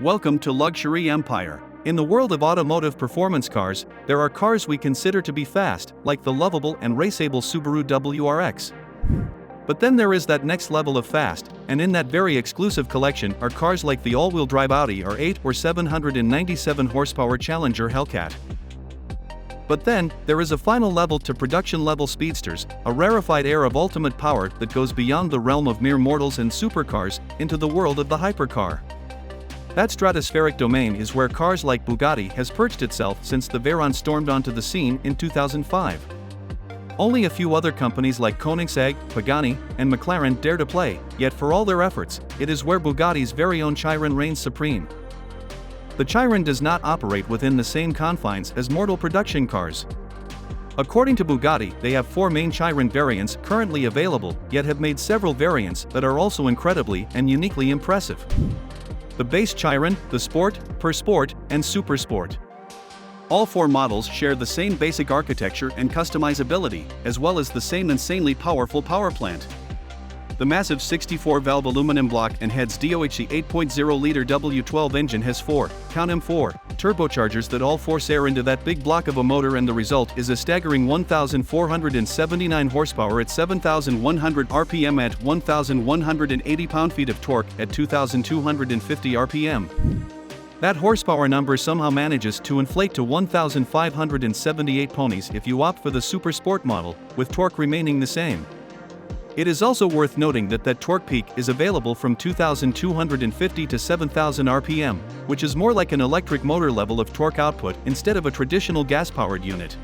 Welcome to Luxury Empire. In the world of automotive performance cars, there are cars we consider to be fast, like the lovable and raceable Subaru WRX. But then there is that next level of fast, and in that very exclusive collection are cars like the all-wheel drive Audi R8 or 797 horsepower Challenger Hellcat. But then, there is a final level to production-level speedsters, a rarefied air of ultimate power that goes beyond the realm of mere mortals and supercars, into the world of the hypercar. That stratospheric domain is where cars like Bugatti has perched itself since the Veyron stormed onto the scene in 2005. Only a few other companies like Koenigsegg, Pagani, and McLaren dare to play, yet for all their efforts, it is where Bugatti's very own Chiron reigns supreme. The Chiron does not operate within the same confines as mortal production cars. According to Bugatti, they have 4 main Chiron variants currently available, yet have made several variants that are also incredibly and uniquely impressive. The base Chiron, the Sport, Per Sport, and Super Sport. All 4 models share the same basic architecture and customizability, as well as the same insanely powerful power plant. The massive 64-valve aluminum block and heads DOHC 8.0-liter W12 engine has 4, count 'em 4, turbochargers that all force air into that big block of a motor, and the result is a staggering 1,479 horsepower at 7,100 RPM at 1,180 pound-feet of torque at 2,250 RPM. That horsepower number somehow manages to inflate to 1,578 ponies if you opt for the Super Sport model, with torque remaining the same. It is also worth noting that torque peak is available from 2,250 to 7,000 RPM, which is more like an electric motor level of torque output instead of a traditional gas-powered unit.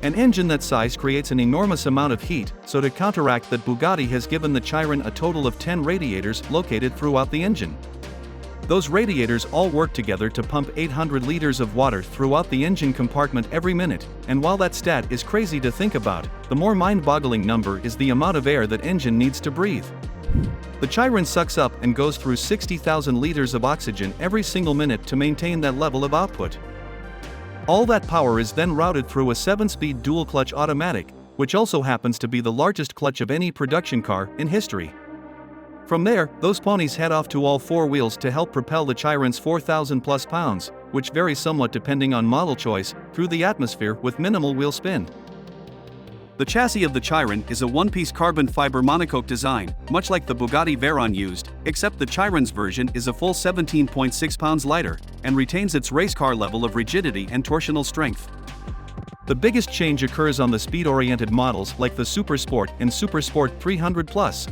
An engine that size creates an enormous amount of heat, so to counteract that, Bugatti has given the Chiron a total of 10 radiators located throughout the engine. Those radiators all work together to pump 800 liters of water throughout the engine compartment every minute, and while that stat is crazy to think about, the more mind-boggling number is the amount of air that engine needs to breathe. The Chiron sucks up and goes through 60,000 liters of oxygen every single minute to maintain that level of output. All that power is then routed through a 7-speed dual-clutch automatic, which also happens to be the largest clutch of any production car in history. From there, those ponies head off to all 4 wheels to help propel the Chiron's 4,000+ pounds, which vary somewhat depending on model choice, through the atmosphere with minimal wheel spin. The chassis of the Chiron is a one-piece carbon fiber monocoque design, much like the Bugatti Veyron used, except the Chiron's version is a full 17.6 pounds lighter, and retains its race car level of rigidity and torsional strength. The biggest change occurs on the speed-oriented models like the Super Sport and Super Sport 300+.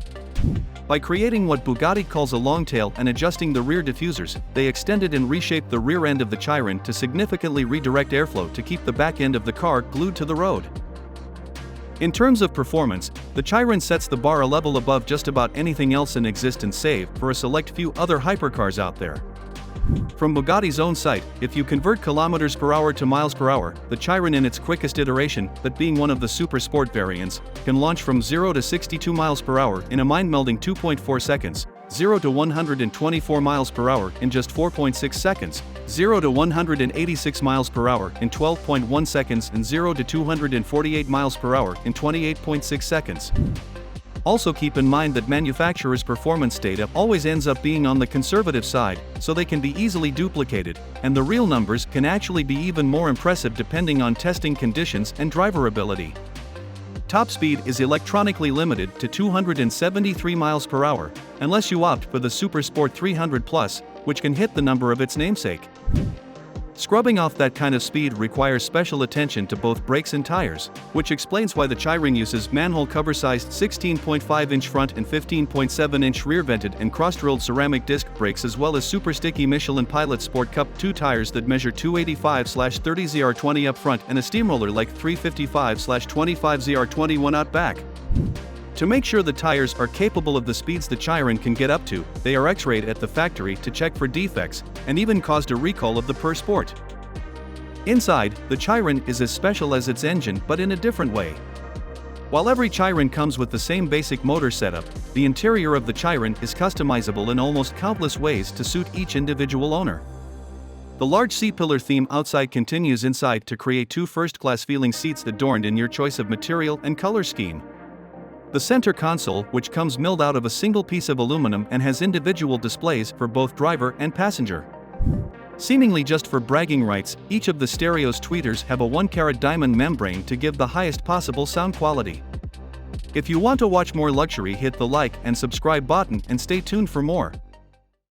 By creating what Bugatti calls a long tail and adjusting the rear diffusers, they extended and reshaped the rear end of the Chiron to significantly redirect airflow to keep the back end of the car glued to the road. In terms of performance, the Chiron sets the bar a level above just about anything else in existence save for a select few other hypercars out there. From Bugatti's own site, if you convert kilometers per hour to miles per hour, the Chiron in its quickest iteration, that being one of the Super Sport variants, can launch from 0 to 62 miles per hour in a mind-melding 2.4 seconds, 0 to 124 miles per hour in just 4.6 seconds, 0 to 186 miles per hour in 12.1 seconds, and 0 to 248 miles per hour in 28.6 seconds. Also keep in mind that manufacturers' performance data always ends up being on the conservative side, so they can be easily duplicated, and the real numbers can actually be even more impressive depending on testing conditions and driver ability. Top speed is electronically limited to 273 miles per hour, unless you opt for the Super Sport 300+, which can hit the number of its namesake. Scrubbing off that kind of speed requires special attention to both brakes and tires, which explains why the Chiron uses manhole cover-sized 16.5-inch front and 15.7-inch rear-vented and cross-drilled ceramic disc brakes, as well as super sticky Michelin Pilot Sport Cup 2 tires that measure 285/30 ZR20 up front and a steamroller like 355/25 ZR21 out back. To make sure the tires are capable of the speeds the Chiron can get up to, they are X-rayed at the factory to check for defects, and even caused a recall of the Per Sport. Inside, the Chiron is as special as its engine, but in a different way. While every Chiron comes with the same basic motor setup, the interior of the Chiron is customizable in almost countless ways to suit each individual owner. The large C-pillar theme outside continues inside to create 2 first-class feeling seats adorned in your choice of material and color scheme. The center console, which comes milled out of a single piece of aluminum and has individual displays for both driver and passenger. Seemingly just for bragging rights, each of the stereo's tweeters have a 1-carat diamond membrane to give the highest possible sound quality. If you want to watch more luxury, hit the like and subscribe button and stay tuned for more.